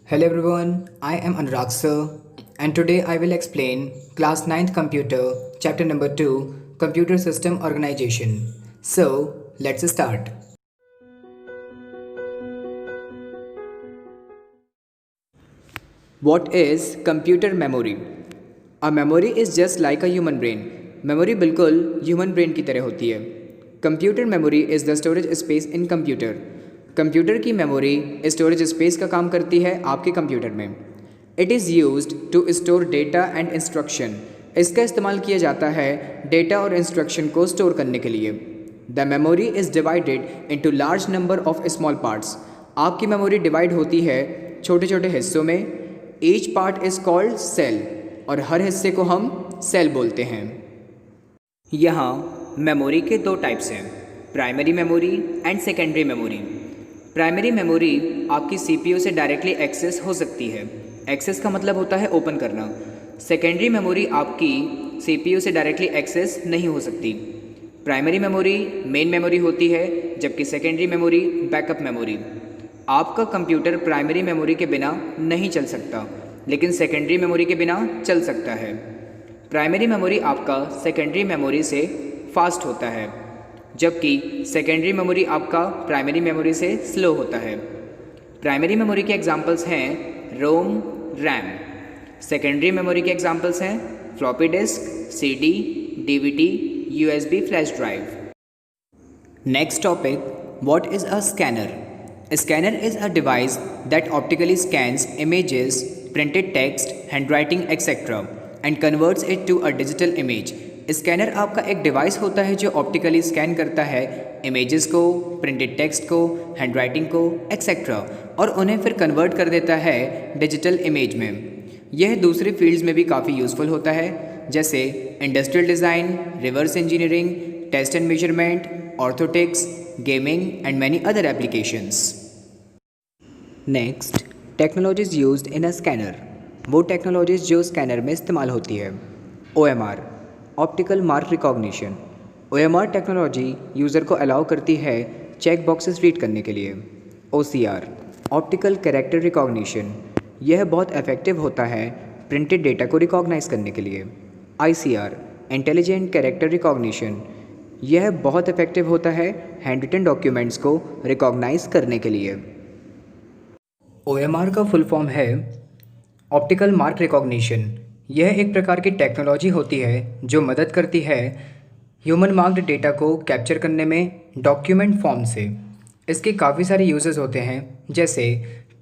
Hello everyone, I am Anurag sir, and today I will explain class ninth computer chapter number 2 computer system organization. So, let's start. What is computer memory? A memory is just like a human brain. Memory बिल्कुल human brain की तरह होती है. Computer memory is the storage space in computer. Computer की memory storage space का काम करती है आपके कंप्यूटर में. It is used to store data and instruction. इसका इस्तेमाल किया जाता है डेटा और इंस्ट्रक्शन को स्टोर करने के लिए. The memory is divided into large number of small parts. आपकी मेमोरी डिवाइड होती है छोटे छोटे हिस्सों में. Each part is called cell और हर हिस्से को हम सेल बोलते हैं. यहाँ मेमोरी के दो टाइप्स हैं, primary memory and secondary memory. Primary memory आपकी सीपीयू से डायरेक्टली एक्सेस हो सकती है. एक्सेस का मतलब होता है ओपन करना. सेकेंडरी मेमोरी आपकी सीपीयू से डायरेक्टली एक्सेस नहीं हो सकती. प्राइमरी मेमोरी मेन मेमोरी होती है, जबकि सेकेंडरी मेमोरी बैकअप मेमोरी. आपका कंप्यूटर प्राइमरी मेमोरी के बिना नहीं चल सकता, लेकिन सेकेंडरी मेमोरी के बिना चल सकता है. प्राइमरी मेमोरी आपका सेकेंडरी मेमोरी से फास्ट होता है, जबकि सेकेंडरी मेमोरी आपका प्राइमरी मेमोरी से स्लो होता है. प्राइमरी मेमोरी के एग्जांपल्स हैं रोम, रैम. सेकेंडरी मेमोरी के एग्जांपल्स हैं floppy disk, CD, DVD, USB flash drive. Next topic, what is a scanner? Scanner is a device that optically scans images, printed text, handwriting, etc. and converts it to a digital image. Scanner आपका एक device होता है जो optically scan करता है images को, printed text को, handwriting को, एक्सेट्रा, और उन्हें फिर कन्वर्ट कर देता है डिजिटल इमेज में. यह दूसरे फील्ड्स में भी काफ़ी यूज़फुल होता है, जैसे industrial design, reverse engineering, test and measurement, orthotics, gaming and many other applications. Next, technologies used in a scanner. वो टेक्नोलॉजीज़ जो स्कैनर में इस्तेमाल होती है. OMR, optical mark recognition. OMR technology user को अलाउ करती है चेक बॉक्सेस रीड करने के लिए. OCR, optical character recognition. यह बहुत इफेक्टिव होता है प्रिंटेड डेटा को रिकॉग्नाइज करने के लिए. ICR, intelligent character recognition. यह बहुत इफेक्टिव होता है हैंड रिटन डॉक्यूमेंट्स को रिकॉग्नाइज करने के लिए. OMR का फुल फॉर्म है ऑप्टिकल मार्क रिकॉग्निशन. यह एक प्रकार की टेक्नोलॉजी होती है जो मदद करती है ह्यूमन मार्क्ड डेटा को कैप्चर करने में डॉक्यूमेंट फॉर्म से. इसके काफ़ी सारे यूजेस होते हैं, जैसे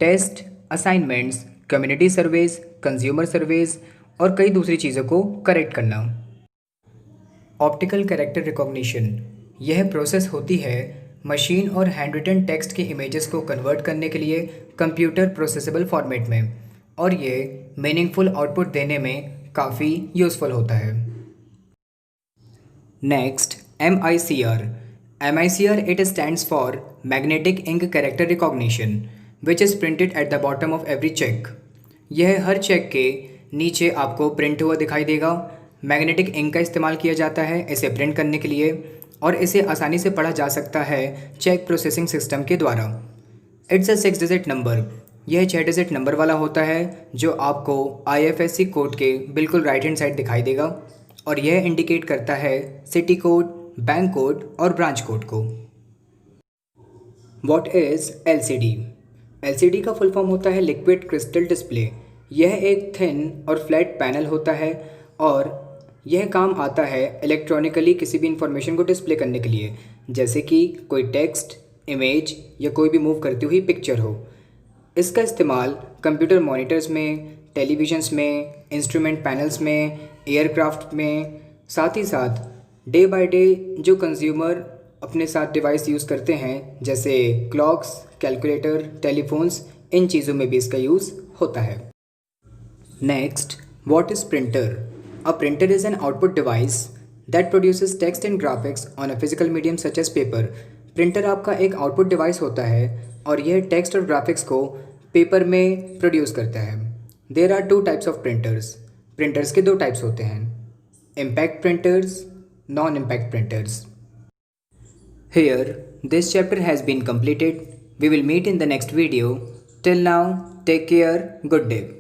test, assignments, community surveys, consumer surveys और कई दूसरी चीज़ों को करेक्ट करना. ऑप्टिकल कैरेक्टर रिकॉग्निशन, यह प्रोसेस होती है मशीन और हैंड रिटन टेक्स्ट के इमेजेस को कन्वर्ट करने के लिए कंप्यूटर प्रोसेसेबल फॉर्मेट में, और ये मीनिंगफुल आउटपुट देने में काफ़ी यूज़फुल होता है. Next, MICR. MICR, it stands for magnetic ink character recognition, which is printed at the bottom of every cheque. यह हर चेक के नीचे आपको प्रिंट हुआ दिखाई देगा. मैग्नेटिक इंक का इस्तेमाल किया जाता है इसे प्रिंट करने के लिए, और इसे आसानी से पढ़ा जा सकता है चेक प्रोसेसिंग सिस्टम के द्वारा. It's a 6 digit number. यह 6 डिजिट नंबर वाला होता है जो आपको IFSC कोड के बिल्कुल राइट हैंड साइड दिखाई देगा, और यह इंडिकेट करता है सिटी कोड, बैंक कोड और ब्रांच कोड को. What is LCD? LCD का फुल फॉर्म होता है लिक्विड क्रिस्टल डिस्प्ले. यह एक थिन और फ्लैट पैनल होता है, और यह काम आता है इलेक्ट्रॉनिकली किसी भी इंफॉर्मेशन को डिस्प्ले करने के लिए, जैसे कि कोई टेक्स्ट, इमेज या कोई भी मूव करती हुई पिक्चर हो. इसका इस्तेमाल कंप्यूटर मॉनिटर्स में, टेलीविजन्स में, इंस्ट्रूमेंट पैनल्स में, एयरक्राफ्ट में, साथ ही साथ डे बाय डे जो कंज्यूमर अपने साथ डिवाइस यूज़ करते हैं, जैसे क्लॉक्स, कैलकुलेटर, टेलीफोन्स, इन चीज़ों में भी इसका यूज़ होता है. Next, what is printer? A printer is an output device that produces text and graphics on a physical medium such as paper. Printer आपका एक आउटपुट डिवाइस होता है, और यह टेक्स्ट और ग्राफिक्स को पेपर में प्रोड्यूस करता है. There are 2 types of printers. Printers के 2 टाइप्स होते हैं, impact printers, non impact printers. Here this chapter has been completed. We will meet in the next video. Till now, take care. Good day.